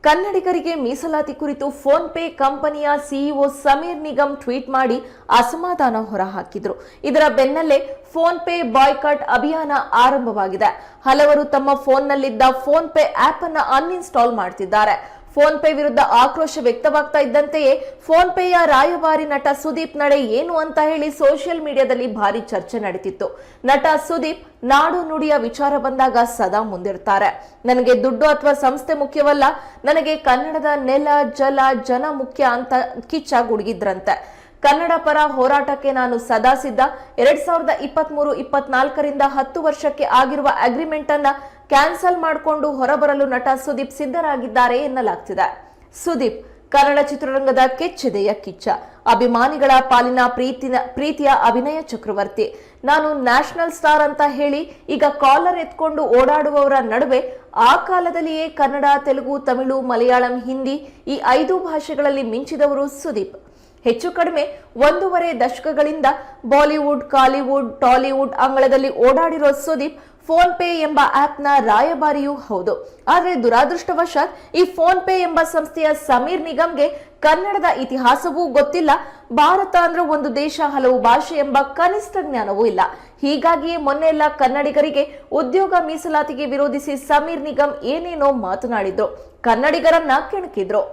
ಕನ್ನಡಿಗರಿಗೆ ಮೀಸಲಾತಿ ಕುರಿತು ಫೋನ್ ಪೇ ಕಂಪನಿಯ ಸಿಇಒ ಸಮೀರ್ ನಿಗಮ್ ಟ್ವೀಟ್ ಮಾಡಿ ಅಸಮಾಧಾನ ಹೊರಹಾಕಿದ್ರು. ಇದರ ಬೆನ್ನಲ್ಲೇ ಫೋನ್ ಪೇ ಬಾಯ್ಕಾಟ್ ಅಭಿಯಾನ ಆರಂಭವಾಗಿದೆ. ಹಲವರು ತಮ್ಮ ಫೋನ್ನಲ್ಲಿದ್ದ ಫೋನ್ ಪೇ ಆಪ್ ಅನ್ನು ಅನ್ಇನ್ಸ್ಟಾಲ್ ಮಾಡ್ತಿದ್ದಾರೆ. ಫೋನ್ ಪೇ ವಿರುದ್ಧ ಆಕ್ರೋಶ ವ್ಯಕ್ತವಾಗ್ತಾ ಇದ್ದಂತೆಯೇ ಫೋನ್ ಪೇಯ ರಾಯಭಾರಿ ನಟ ಸುದೀಪ್ ನಡೆ ಏನು ಅಂತ ಹೇಳಿ ಸೋಷಿಯಲ್ ಮೀಡಿಯಾದಲ್ಲಿ ಭಾರಿ ಚರ್ಚೆ ನಡೀತಿತ್ತು. ನಟ ಸುದೀಪ್ ನಾಡು ನುಡಿಯ ವಿಚಾರ ಬಂದಾಗ ಸದಾ ಮುಂದಿರ್ತಾರೆ. ನನಗೆ ದುಡ್ಡು ಅಥವಾ ಸಂಸ್ಥೆ ಮುಖ್ಯವಲ್ಲ, ನನಗೆ ಕನ್ನಡದ ನೆಲ ಜಲ ಜನ ಮುಖ್ಯ ಅಂತ ಕಿಚ್ಚ ಗುಡುಗಿದ್ರಂತೆ. ಕನ್ನಡ ಪರ ಹೋರಾಟಕ್ಕೆ ನಾನು ಸದಾ ಸಿದ್ಧ. 2023-24ರಿಂದ 10 ವರ್ಷಕ್ಕೆ ಆಗಿರುವ ಅಗ್ರಿಮೆಂಟ್ ಅನ್ನ ಕ್ಯಾನ್ಸಲ್ ಮಾಡಿಕೊಂಡು ಹೊರಬರಲು ನಟ ಸುದೀಪ್ ಸಿದ್ಧರಾಗಿದ್ದಾರೆ ಎನ್ನಲಾಗ್ತಿದೆ. ಸುದೀಪ್ ಕನ್ನಡ ಚಿತ್ರರಂಗದ ಕೆಚ್ಚೆದೆಯ ಕಿಚ್ಚ, ಅಭಿಮಾನಿಗಳ ಪಾಲಿನ ಪ್ರೀತಿಯ ಅಭಿನಯ ಚಕ್ರವರ್ತಿ. ನಾನು ನ್ಯಾಷನಲ್ ಸ್ಟಾರ್ ಅಂತ ಹೇಳಿ ಈಗ ಕಾಲರ್ ಎತ್ಕೊಂಡು ಓಡಾಡುವವರ ನಡುವೆ ಆ ಕಾಲದಲ್ಲಿಯೇ ಕನ್ನಡ, ತೆಲುಗು, ತಮಿಳು, ಮಲಯಾಳಂ, ಹಿಂದಿ ಈ 5 ಭಾಷೆಗಳಲ್ಲಿ ಮಿಂಚಿದವರು ಸುದೀಪ್. ಹೆಚ್ಚು ಕಡಿಮೆ 1.5 ದಶಕಗಳಿಂದ ಬಾಲಿವುಡ್, ಕಾಲಿವುಡ್, ಟಾಲಿವುಡ್ ಅಂಗಳದಲ್ಲಿ ಓಡಾಡಿರೋ ಸುದೀಪ್ ಫೋನ್ ಪೇ ಎಂಬ ಆಪ್ನ ರಾಯಭಾರಿಯೂ ಹೌದು. ಆದರೆ ದುರಾದೃಷ್ಟವಶಾತ್ ಈ ಫೋನ್ ಪೇ ಎಂಬ ಸಂಸ್ಥೆಯ ಸಮೀರ್ ನಿಗಮ್ಗೆ ಕನ್ನಡದ ಇತಿಹಾಸವೂ ಗೊತ್ತಿಲ್ಲ, ಭಾರತ ಅಂದ್ರೆ ಒಂದು ದೇಶ, ಹಲವು ಭಾಷೆ ಎಂಬ ಕನಿಷ್ಠ ಜ್ಞಾನವೂ ಇಲ್ಲ. ಹೀಗಾಗಿಯೇ ಮೊನ್ನೆಲ್ಲ ಕನ್ನಡಿಗರಿಗೆ ಉದ್ಯೋಗ ಮೀಸಲಾತಿಗೆ ವಿರೋಧಿಸಿ ಸಮೀರ್ ನಿಗಮ್ ಏನೇನೋ ಮಾತನಾಡಿದ್ರು, ಕನ್ನಡಿಗರನ್ನ ಕೆಣಕಿದ್ರು.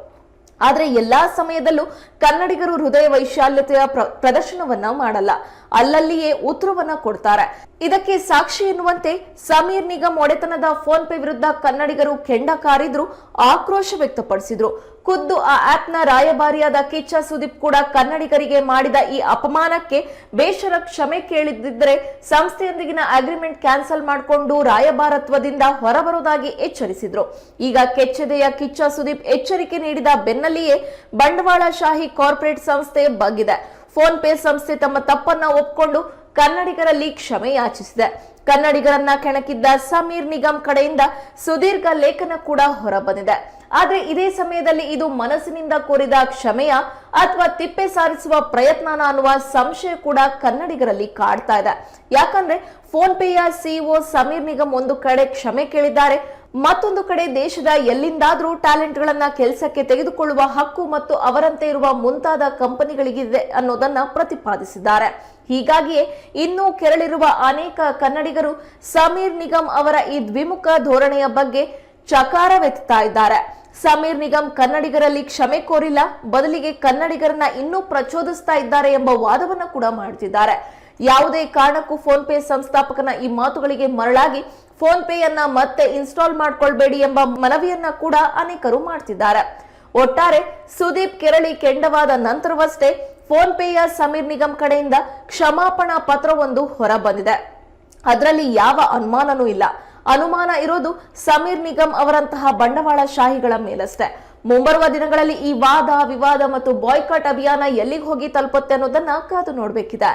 ಆದ್ರೆ ಎಲ್ಲಾ ಸಮಯದಲ್ಲೂ ಕನ್ನಡಿಗರು ಹೃದಯ ವೈಶಾಲ್ಯತೆಯ ಪ್ರದರ್ಶನವನ್ನ ಮಾಡಲ್ಲ, ಅಲ್ಲಲ್ಲಿಯೇ ಉತ್ತರವನ್ನ ಕೊಡ್ತಾರೆ. ಇದಕ್ಕೆ ಸಾಕ್ಷಿ ಎನ್ನುವಂತೆ ಸಮೀರ್ ನಿಗಮ್ ಒಡೆತನದ ಫೋನ್ ಪೇ ವಿರುದ್ಧ ಕನ್ನಡಿಗರು ಕೆಂಡ ಕಾರಿದ್ರು, ಆಕ್ರೋಶ ವ್ಯಕ್ತಪಡಿಸಿದ್ರು. ಖುದ್ದು ಆ ಆಪ್ನ ರಾಯಭಾರಿಯಾದ ಕಿಚ್ಚ ಸುದೀಪ್ ಕೂಡ ಕನ್ನಡಿಗರಿಗೆ ಮಾಡಿದ ಈ ಅಪಮಾನಕ್ಕೆ ಬೇಷರ ಕ್ಷಮೆ ಕೇಳಿದ್ದರೆ ಸಂಸ್ಥೆಯೊಂದಿಗಿನ ಅಗ್ರಿಮೆಂಟ್ ಕ್ಯಾನ್ಸಲ್ ಮಾಡಿಕೊಂಡು ರಾಯಭಾರತ್ವದಿಂದ ಹೊರಬರುವುದಾಗಿ ಎಚ್ಚರಿಸಿದ್ರು. ಈಗ ಕೆಚ್ಚೆದೆಯ ಕಿಚ್ಚ ಸುದೀಪ್ ಎಚ್ಚರಿಕೆ ನೀಡಿದ ಬೆನ್ನಲ್ಲಿಯೇ ಬಂಡವಾಳಶಾಹಿ ಕಾರ್ಪೊರೇಟ್ ಸಂಸ್ಥೆ ಬಗ್ಗಿದೆ. ಫೋನ್ ಪೇ ಸಂಸ್ಥೆ ತಮ್ಮ ತಪ್ಪನ್ನ ಒಪ್ಪಿಕೊಂಡು ಕನ್ನಡಿಗರಲ್ಲಿ ಕ್ಷಮೆ ಯಾಚಿಸಿದೆ. ಕನ್ನಡಿಗರನ್ನ ಕೆಣಕಿದ್ದ ಸಮೀರ್ ನಿಗಮ್ ಕಡೆಯಿಂದ ಸುದೀರ್ಘ ಲೇಖನ ಕೂಡ ಹೊರಬಂದಿದೆ. ಆದ್ರೆ ಇದೇ ಸಮಯದಲ್ಲಿ ಇದು ಮನಸ್ಸಿನಿಂದ ಕೋರಿದ ಕ್ಷಮೆಯ ಅಥವಾ ತಿಪ್ಪೆ ಸಾರಿಸುವ ಪ್ರಯತ್ನನ ಅನ್ನುವ ಸಂಶಯ ಕೂಡ ಕನ್ನಡಿಗರಲ್ಲಿ ಕಾಡ್ತಾ ಇದೆ. ಯಾಕಂದ್ರೆ ಫೋನ್ ಪೇಯ ಸಿಇಒ ಸಮೀರ್ ನಿಗಮ್ ಒಂದು ಕಡೆ ಕ್ಷಮೆ ಕೇಳಿದ್ದಾರೆ, ಮತ್ತೊಂದು ಕಡೆ ದೇಶದ ಎಲ್ಲಿಂದಾದ್ರೂ ಟ್ಯಾಲೆಂಟ್ ಗಳನ್ನ ಕೆಲಸಕ್ಕೆ ತೆಗೆದುಕೊಳ್ಳುವ ಹಕ್ಕು ಮತ್ತು ಅವರಂತೆ ಇರುವ ಮುಂತಾದ ಕಂಪನಿಗಳಿಗಿದೆ ಅನ್ನೋದನ್ನ ಪ್ರತಿಪಾದಿಸಿದ್ದಾರೆ. ಹೀಗಾಗಿಯೇ ಇನ್ನೂ ಕೆರಳಿರುವ ಅನೇಕ ಕನ್ನಡಿಗರು ಸಮೀರ್ ನಿಗಮ್ ಅವರ ಈ ದ್ವಿಮುಖ ಧೋರಣೆಯ ಬಗ್ಗೆ ಚಕಾರವೆತ್ತಾ ಇದ್ದಾರೆ. ಸಮೀರ್ ನಿಗಮ್ ಕನ್ನಡಿಗರಲ್ಲಿ ಕ್ಷಮೆ ಕೋರಿಲ್ಲ, ಬದಲಿಗೆ ಕನ್ನಡಿಗರನ್ನ ಇನ್ನೂ ಪ್ರಚೋದಿಸ್ತಾ ಇದ್ದಾರೆ ಎಂಬ ವಾದವನ್ನ ಕೂಡ ಮಾಡ್ತಿದ್ದಾರೆ. ಯಾವುದೇ ಕಾರಣಕ್ಕೂ ಫೋನ್ ಪೇ ಸಂಸ್ಥಾಪಕನ ಈ ಮಾತುಗಳಿಗೆ ಮರಳಾಗಿ ಫೋನ್ ಪೇಯನ್ನ ಮತ್ತೆ ಇನ್ಸ್ಟಾಲ್ ಮಾಡ್ಕೊಳ್ಬೇಡಿ ಎಂಬ ಮನವಿಯನ್ನ ಕೂಡ ಅನೇಕರು ಮಾಡ್ತಿದ್ದಾರೆ. ಒಟ್ಟಾರೆ ಸುದೀಪ್ ಕೆರಳಿ ಕೆಂಡವಾದ ನಂತರವಷ್ಟೇ ಫೋನ್ ಪೇಯ ಸಮೀರ್ ನಿಗಮ್ ಕಡೆಯಿಂದ ಕ್ಷಮಾಪಣಾ ಪತ್ರವೊಂದು ಹೊರ ಬಂದಿದೆ. ಅದರಲ್ಲಿ ಯಾವ ಅನುಮಾನನೂ ಇಲ್ಲ. ಅನುಮಾನ ಇರೋದು ಸಮೀರ್ ನಿಗಮ್ ಅವರಂತಹ ಬಂಡವಾಳಶಾಹಿಗಳ ಮೇಲಷ್ಟೇ. ಮುಂಬರುವ ದಿನಗಳಲ್ಲಿ ಈ ವಾದ ವಿವಾದ ಮತ್ತು ಬಾಯ್ಕಾಟ್ ಅಭಿಯಾನ ಎಲ್ಲಿಗೆ ಹೋಗಿ ತಲುಪುತ್ತೆ ಅನ್ನೋದನ್ನ ಕಾದು ನೋಡ್ಬೇಕಿದೆ.